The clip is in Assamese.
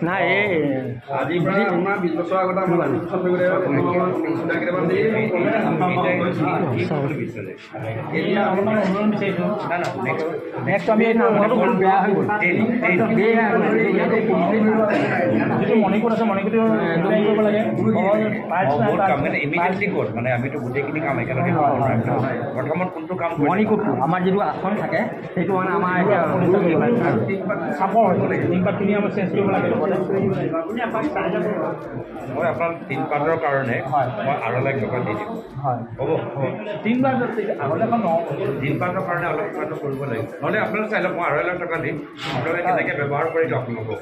নাই আজিৰ পৰা আমাৰ 20 বছৰ আগতে আমাৰ নেক্সট আমি বেয়া হৈ গ'ল যিটো মণিকোট আছে মণিকোটটো কৰিব লাগে ইমিডিয়েটলি ক'ত মানে আমিতো গোটেইখিনি কাম একেলগে প্ৰথমত কোনটো কাম মণিকোটটো আমাৰ যিটো আসন থাকে সেইটো মানে আমাৰ এতিয়া চাপৰ হৈ গ'ল টিংপাতখিনি আমাৰ চেঞ্জ কৰিব লাগে মই আপোনাৰ 3 পাতৰ কাৰণে মই আৰু লাখ টকা দি দিম হয় হ'ব 3 পাত আগতে এখন 3 পাতৰ কাৰণে অলপ কিবা এটা কৰিব লাগিব নহ'লে আপোনালোকে চাই লওক মই 2.5 লাখ টকা দিম আপোনালোকে কেনেকৈ ব্যৱহাৰ কৰি লওক আপোনালোকক